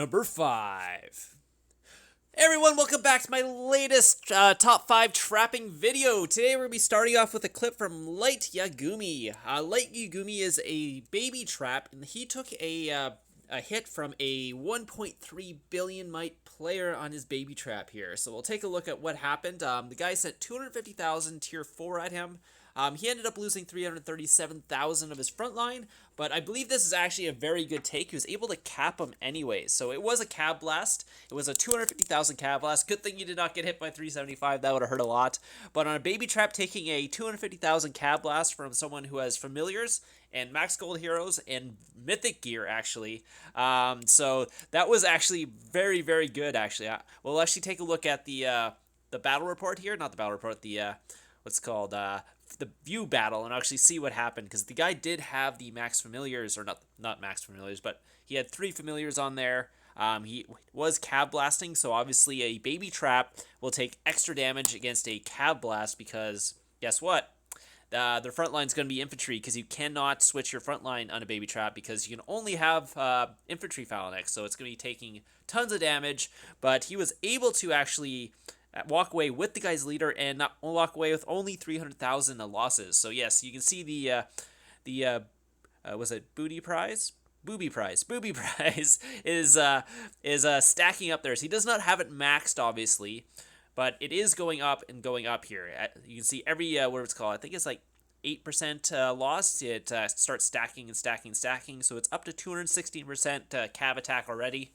Number 5. Hey everyone, welcome back to my latest top 5 trapping video. Today we're going to be starting off with a clip from Light Yagumi. Light Yagumi is a baby trap, and he took a hit from a 1.3 billion mite player on his baby trap here. So we'll take a look at what happened. The guy sent 250,000 tier 4 at him. He ended up losing 337,000 of his front line, but I believe this is actually a very good take. He was able to cap him anyways. So it was a cab blast. It was a 250,000 cab blast. Good thing you did not get hit by 375. That would have hurt a lot. But on a baby trap, taking a 250,000 cab blast from someone who has familiars and max gold heroes and mythic gear, actually. So that was actually very, very good, actually. We'll actually take a look at the battle report here. Not the battle report, the what's called the view battle, and actually see what happened, because the guy did have the max familiars, or not max familiars, but he had 3 familiars on there. He was cab blasting, so obviously a baby trap will take extra damage against a cab blast, because guess what? Their front line is going to be infantry, because you cannot switch your front line on a baby trap, because you can only have infantry phalanx, so it's going to be taking tons of damage. But he was able to actually walk away with the guy's leader and not walk away with only 300,000 losses. So yes, you can see the was it booty prize? Booby prize is stacking up there. So he does not have it maxed, obviously, but it is going up and going up here. You can see every what it's called. I think it's like 8% loss. It starts stacking and stacking and stacking. So it's up to 216% cab attack already.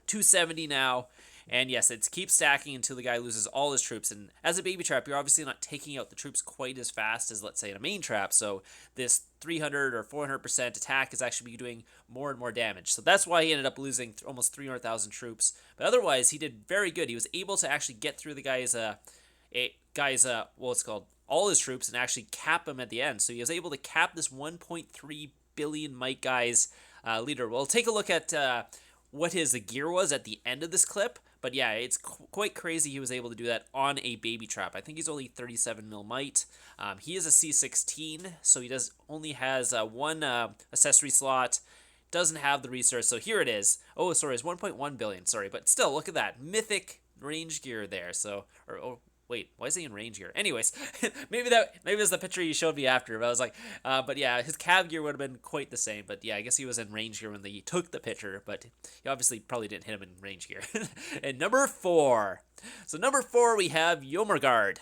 270 now. And yes, it keeps stacking until the guy loses all his troops. And as a baby trap, you're obviously not taking out the troops quite as fast as, let's say, in a main trap. So this 300 or 400% attack is actually doing more and more damage. So that's why he ended up losing almost 300,000 troops. But otherwise, he did very good. He was able to actually get through the guy's what's called all his troops and actually cap him at the end. So he was able to cap this 1.3 billion mite guy's leader. We'll take a look at what his gear was at the end of this clip. But yeah, it's quite crazy he was able to do that on a baby trap. I think he's only 37 mil might. He is a C16, so he only has one accessory slot. Doesn't have the resource, so here it is. Oh, sorry, it's 1.1 billion, sorry. But still, look at that. Mythic range gear there. So, wait, why is he in range gear? Anyways, maybe it was the picture you showed me after. But I was like, but yeah, his cav gear would have been quite the same. But yeah, I guess he was in range gear when he took the picture. But he obviously probably didn't hit him in range gear. And number 4. So number 4, we have Jormagard.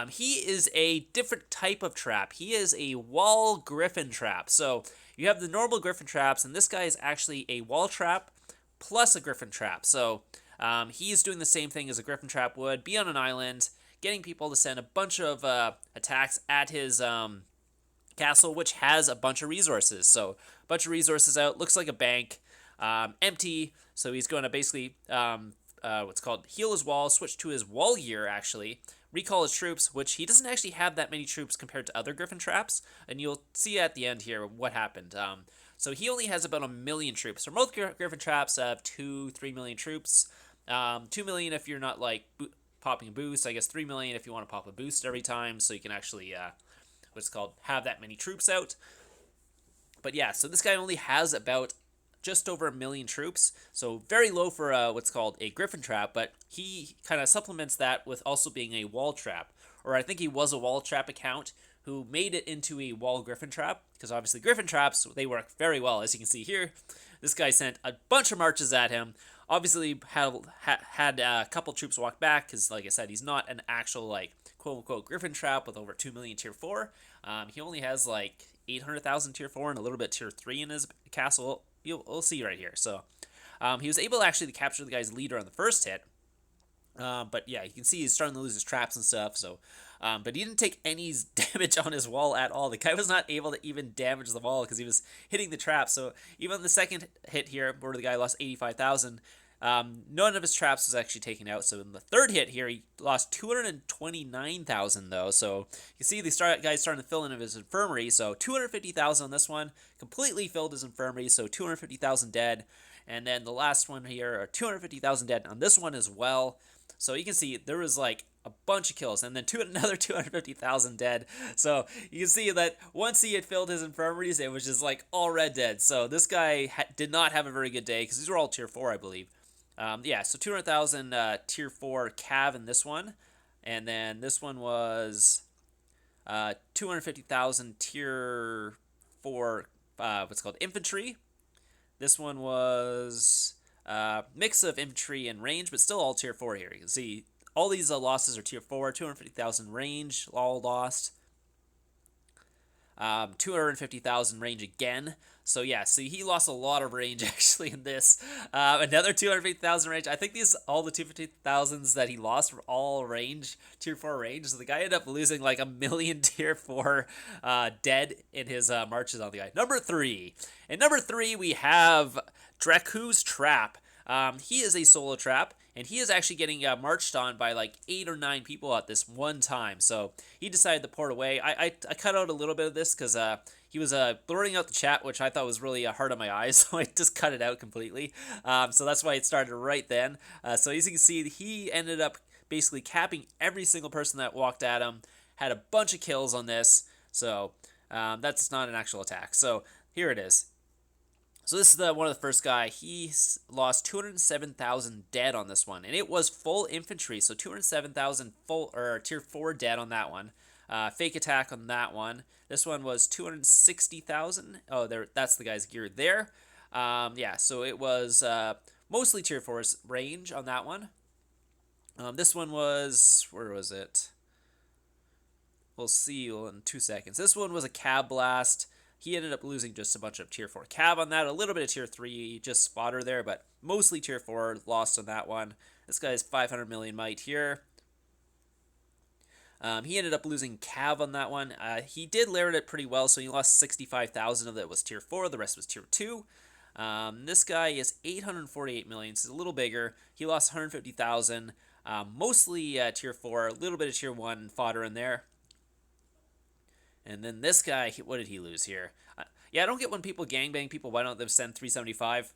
He is a different type of trap. He is a wall Griffon trap. So you have the normal Griffon traps, and this guy is actually a wall trap plus a Griffon trap. So he's doing the same thing as a Griffon trap would. Be on an island, getting people to send a bunch of attacks at his castle, which has a bunch of resources. So a bunch of resources out, looks like a bank, empty. So he's going to basically what's called heal his wall, switch to his wall gear, actually recall his troops, which he doesn't actually have that many troops compared to other Griffon traps, and you'll see at the end here what happened. So he only has about 1 million troops. So most Griffon traps have 2-3 million troops. 2 million if you're not like popping a boost. I guess 3 million if you want to pop a boost every time, so you can actually what's called have that many troops out. But yeah, so this guy only has about just over 1 million troops, so very low for what's called a Griffon trap, but he kind of supplements that with also being a wall trap, or I think he was a wall trap account who made it into a wall Griffon trap, because obviously Griffon traps, they work very well. As you can see here, this guy sent a bunch of marches at him, obviously had a couple troops walk back, because like I said, he's not an actual like quote-unquote Griffon trap with over 2 million tier 4. He only has like 800,000 tier 4 and a little bit tier 3 in his castle. We'll see right here. So he was able actually to capture the guy's leader on the first hit. But yeah, you can see he's starting to lose his traps and stuff. So, but he didn't take any damage on his wall at all. The guy was not able to even damage the wall because he was hitting the trap. So even the second hit here, where the guy lost 85,000, none of his traps was actually taken out. So in the third hit here, he lost 229,000 though. So you see the guy's starting to fill in his infirmary. So 250,000 on this one, completely filled his infirmary. So 250,000 dead. And then the last one here are 250,000 dead on this one as well. So you can see there was like a bunch of kills, and then another 250,000 dead. So you can see that once he had filled his infirmaries, it was just like all red dead. So this guy did not have a very good day because these were all tier 4, I believe. Yeah, so 200,000 tier 4 cav in this one, and then this one was 250,000 tier 4 what's called infantry. This one was mix of infantry and range, but still all tier 4 here. You can see all these losses are tier 4, 250,000 range, all lost. 250,000 range again. So yeah, see, he lost a lot of range actually in this. Another 250,000 range. I think all the 250,000s that he lost were all range, tier 4 range. So the guy ended up losing like 1 million tier 4 dead in his marches on the guy. Number 3. And number 3, we have Predatorxvx Trap. He is a solo trap, and he is actually getting marched on by like 8 or 9 people at this one time. So he decided to port away. I cut out a little bit of this because he was blurring out the chat, which I thought was really hard on my eyes, so I just cut it out completely. So that's why it started right then. So as you can see, he ended up basically capping every single person that walked at him, had a bunch of kills on this. So that's not an actual attack. So here it is. So this is one of the first guy. He lost 207,000 dead on this one, and it was full infantry. So 207,000 full or tier 4 dead on that one. Fake attack on that one. This one was 260,000. Oh, that's the guy's gear there. Yeah, so it was mostly tier 4's range on that one. This one was, where was it? We'll see in 2 seconds. This one was a cab blast. He ended up losing just a bunch of tier 4 cab on that, a little bit of tier 3 just spotter there, but mostly tier 4 lost on that one. This guy's 500 million might here. He ended up losing cav on that one. He did layer it pretty well, so he lost 65,000 of it was tier 4, the rest was tier 2. This guy is 848 million, so he's a little bigger. He lost 150,000, mostly tier 4, a little bit of tier 1 fodder in there. And then this guy, what did he lose here? Yeah, I don't get when people gangbang people, why don't they send 375?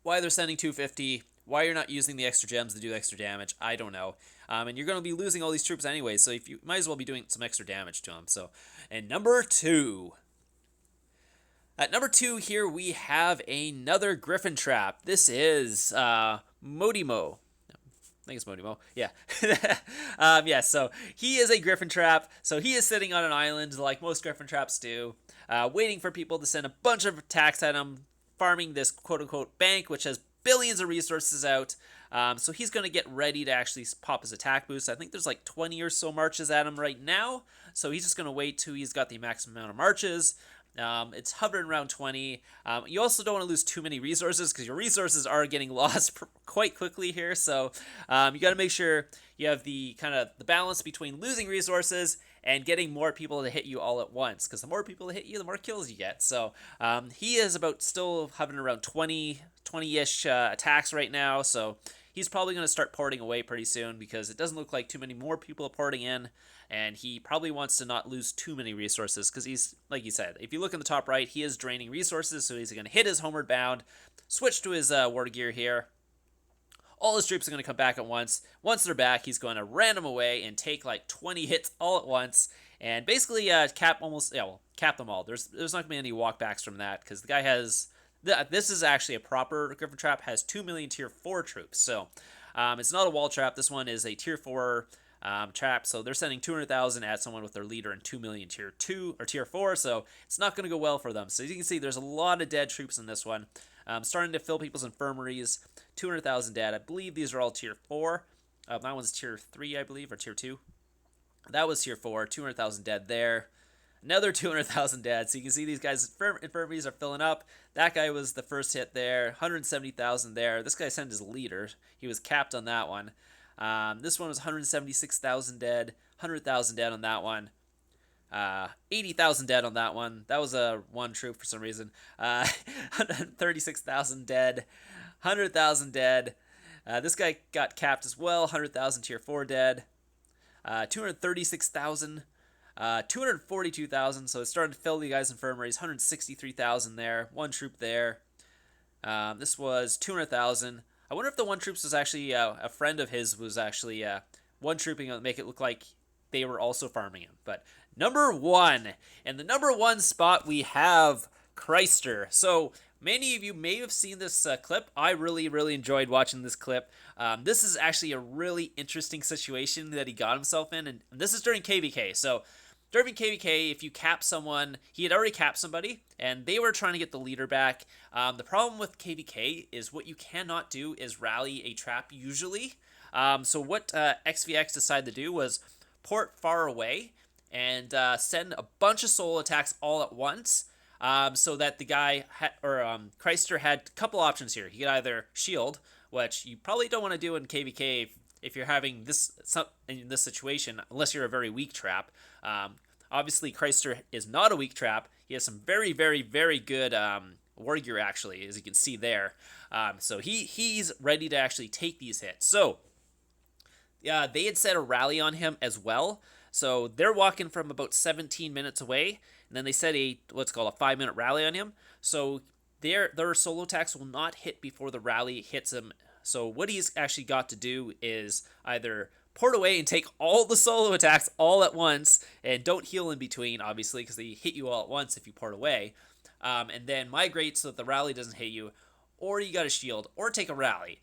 Why they're sending 250? Why you're not using the extra gems to do extra damage? I don't know. And you're going to be losing all these troops anyway, so if you might as well be doing some extra damage to them. So, and number 2. At number 2 here, we have another Griffon Trap. This is Modymo. I think it's Modymo. Yeah. Yeah, so he is a Griffon Trap. So he is sitting on an island like most Griffon Traps do, waiting for people to send a bunch of attacks at him, farming this quote-unquote bank, which has billions of resources out. So he's going to get ready to actually pop his attack boost. I think there's like 20 or so marches at him right now. So he's just going to wait till he's got the maximum amount of marches. It's hovering around 20. You also don't want to lose too many resources because your resources are getting lost quite quickly here. So you got to make sure you have the kind of the balance between losing resources and getting more people to hit you all at once. Because the more people that hit you, the more kills you get. So he is about still hovering around 20-ish attacks right now. So he's probably going to start porting away pretty soon because it doesn't look like too many more people are porting in. And he probably wants to not lose too many resources because he's, like you said, if you look in the top right, he is draining resources, so he's going to hit his homeward bound, switch to his war gear here. All his troops are going to come back at once. Once they're back, he's going to ram them away and take like 20 hits all at once and basically cap them all. There's not going to be any walkbacks from that because the guy has... This is actually a proper Griffon Trap, has 2 million tier 4 troops. So it's not a wall trap. This one is a tier 4 trap, so they're sending 200,000 at someone with their leader and 2 million tier 2 or tier 4, so it's not going to go well for them. So as you can see, there's a lot of dead troops in this one. Starting to fill people's infirmaries, 200,000 dead. I believe these are all tier 4. That one's tier 3, I believe, or tier 2. That was tier 4, 200,000 dead there. Another 200,000 dead. So you can see these guys' infirmaries are filling up. That guy was the first hit there. 170,000 there. This guy sent his leader. He was capped on that one. This one was 176,000 dead, 100,000 dead on that one, 80,000 dead on that one. That was a one troop for some reason. 136,000 dead, 100,000 dead. This guy got capped as well, 100,000 tier 4 dead, 236,000, 242,000. So it's starting to fill the guys' infirmaries. 163,000 there, one troop there. This was 200,000. I wonder if the one troops was actually a friend of his was actually one trooping to make it look like they were also farming him. But number 1, and the number 1 spot we have Chrysler. So many of you may have seen this clip. I really, really enjoyed watching this clip. This is actually a really interesting situation that he got himself in, and this is during KVK. So during KVK, if you cap someone, he had already capped somebody, and they were trying to get the leader back. The problem with KVK is what you cannot do is rally a trap usually. So what XVX decided to do was port far away and send a bunch of solo attacks all at once. So that the guy Chrysler had a couple options here. He could either shield, which you probably don't want to do in KVK if you're having this in this situation, unless you're a very weak trap. Obviously, Chrysler is not a weak trap. He has some very, very, very good war gear, actually, as you can see there. So he's ready to actually take these hits. So yeah, they had set a rally on him as well. So they're walking from about 17 minutes away, and then they set what's called a 5-minute rally on him. So their solo attacks will not hit before the rally hits him. So what he's actually got to do is either port away and take all the solo attacks all at once, and don't heal in between, obviously, because they hit you all at once if you port away, and then migrate so that the rally doesn't hit you, or you got to shield, or take a rally.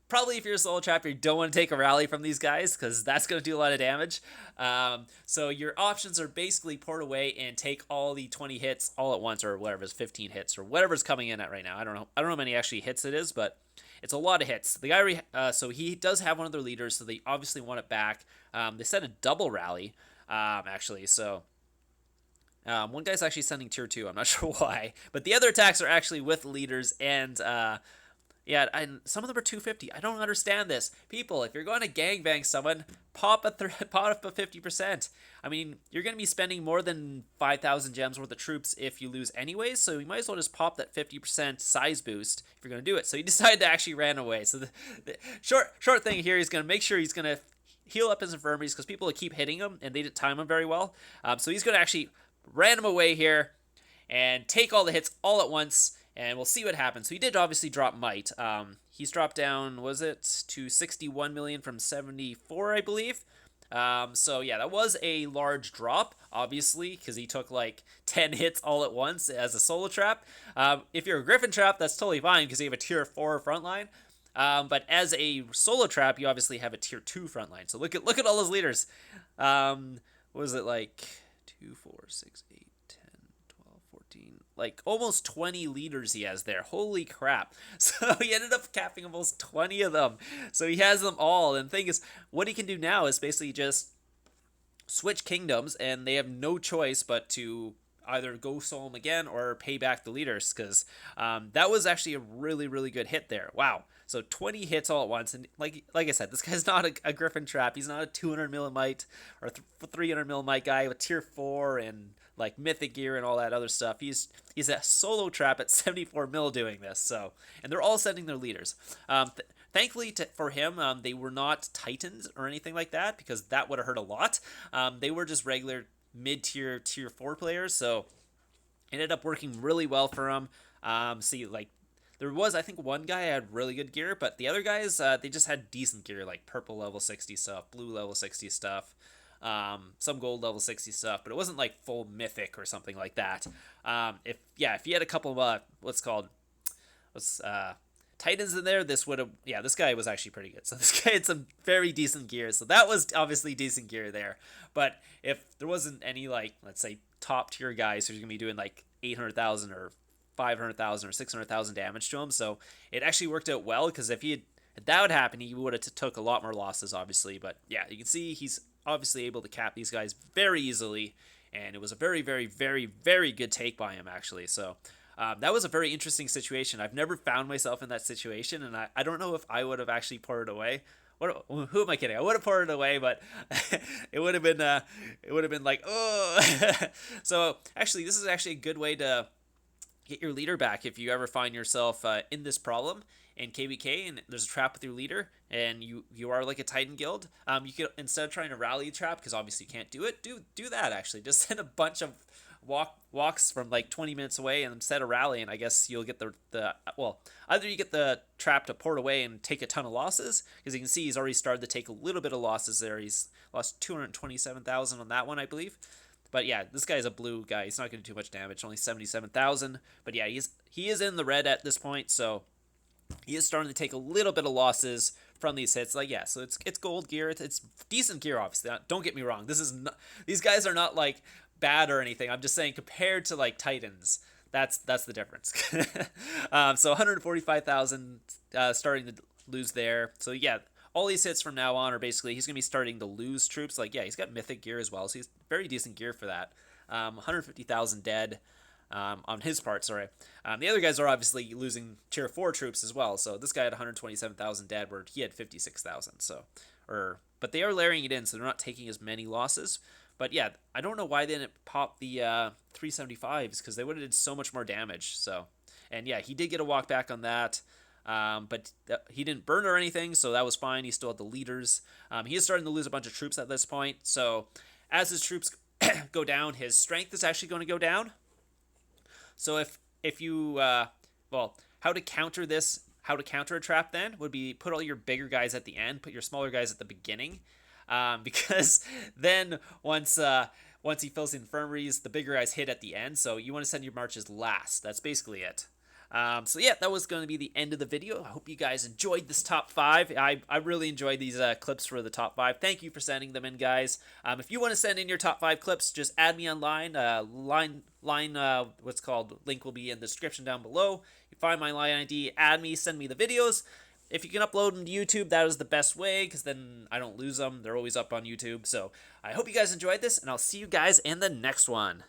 Probably if you're a solo trap, you don't want to take a rally from these guys, because that's going to do a lot of damage. So your options are basically port away and take all the 20 hits all at once, or whatever's 15 hits, or whatever's coming in at right now. I don't know how many actually hits it is, but it's a lot of hits. The guy, so he does have one of their leaders, so they obviously want it back. They set a double rally, actually, so one guy's actually sending tier 2. I'm not sure why, but the other attacks are actually with leaders, and yeah, and some of them are 250. I don't understand this. People, if you're going to gangbang someone, pop up a 50%. I mean, you're going to be spending more than 5,000 gems worth of troops if you lose anyways, so you might as well just pop that 50% size boost if you're going to do it. So he decided to actually ran away. So the short thing here, he's going to make sure he's going to heal up his infirmaries because people will keep hitting him, and they didn't time him very well. So he's going to actually ran him away here and take all the hits all at once, and we'll see what happens. So he did obviously drop might. He's dropped down, was it, to 61 million from 74, I believe. So yeah, that was a large drop, obviously, because he took like 10 hits all at once as a solo trap. If you're a Griffon Trap, that's totally fine because you have a tier 4 frontline. But as a solo trap, you obviously have a tier 2 frontline. So look at all those leaders. What was it, like 2, 4, 6, 8, 10, 12, 14, like almost 20 leaders he has there. Holy crap. So he ended up capping almost 20 of them. So he has them all. And the thing is, what he can do now is basically just switch kingdoms, and they have no choice but to either go solo him again or pay back the leaders, because that was actually a really, really good hit there. Wow. So 20 hits all at once, and like I said, this guy's not a Griffon Trap. He's not a 200 millimite or 300 millimite guy with tier 4 and like mythic gear and all that other stuff. He's a solo trap at 74 mil doing this. So, and they're all sending their leaders. Thankfully for him, they were not Titans or anything like that, because that would have hurt a lot. They were just regular mid-tier tier 4 players, so it ended up working really well for him. See, like, there was, I think, one guy had really good gear, but the other guys, they just had decent gear, like purple level 60 stuff, blue level 60 stuff, some gold level 60 stuff, but it wasn't like full mythic or something like that. If you had a couple of Titans in there, this would have, this guy was actually pretty good. So this guy had some very decent gear, so that was obviously decent gear there. But if there wasn't any, like, let's say top tier guys who's gonna be doing like 800,000 or 500,000 or 600,000 damage to him, so it actually worked out well, because if that would happen, he would have took a lot more losses, obviously. But yeah, you can see he's obviously able to cap these guys very easily, and it was a very, very, very, very good take by him, actually. So that was a very interesting situation. I've never found myself in that situation, and I don't know if I would have actually poured it away. Who am I kidding? I would have poured it away, but it would have been like, oh. So actually, this is actually a good way to get your leader back if you ever find yourself in this problem in KVK and there's a trap with your leader and you are like a Titan guild. You could, instead of trying to rally a trap, because obviously you can't do it, do that actually. Just send a bunch of walks from like 20 minutes away, and instead of rallying, I guess you'll get the well, either you get the trap to port away and take a ton of losses, because you can see he's already started to take a little bit of losses there. He's lost 227,000 on that one, I believe. But yeah, this guy's a blue guy. He's not going to do too much damage, only 77,000. But yeah, he is in the red at this point, so he is starting to take a little bit of losses from these hits. Like, yeah, so it's gold gear. It's decent gear, obviously. Don't get me wrong. These guys are not like bad or anything. I'm just saying compared to like Titans, that's the difference. So 145,000 starting to lose there. So yeah, all these hits from now on are basically he's going to be starting to lose troops. Like, yeah, he's got mythic gear as well, so he's very decent gear for that. 150,000 dead. On his part, sorry. The other guys are obviously losing tier 4 troops as well. So this guy had 127,000 dead, where he had 56,000. But they are layering it in, so they're not taking as many losses. But yeah, I don't know why they didn't pop the 375s, because they would have did so much more damage. So, and yeah, he did get a walk back on that. But he didn't burn or anything, so that was fine. He still had the leaders. He is starting to lose a bunch of troops at this point. So as his troops go down, his strength is actually going to go down. So if you, how to counter this, how to counter a trap then, would be put all your bigger guys at the end, put your smaller guys at the beginning, because then once he fills the infirmaries, the bigger guys hit at the end, so you want to send your marches last. That's basically it. So yeah, that was going to be the end of the video. I hope you guys enjoyed this top 5. I really enjoyed these clips for the top 5. Thank you for sending them in, guys. If you want to send in your top 5 clips, just add me online. Link will be in the description down below. You find my line ID, add me, send me the videos. If you can upload them to YouTube, that is the best way, because then I don't lose them. They're always up on YouTube. So I hope you guys enjoyed this, and I'll see you guys in the next one.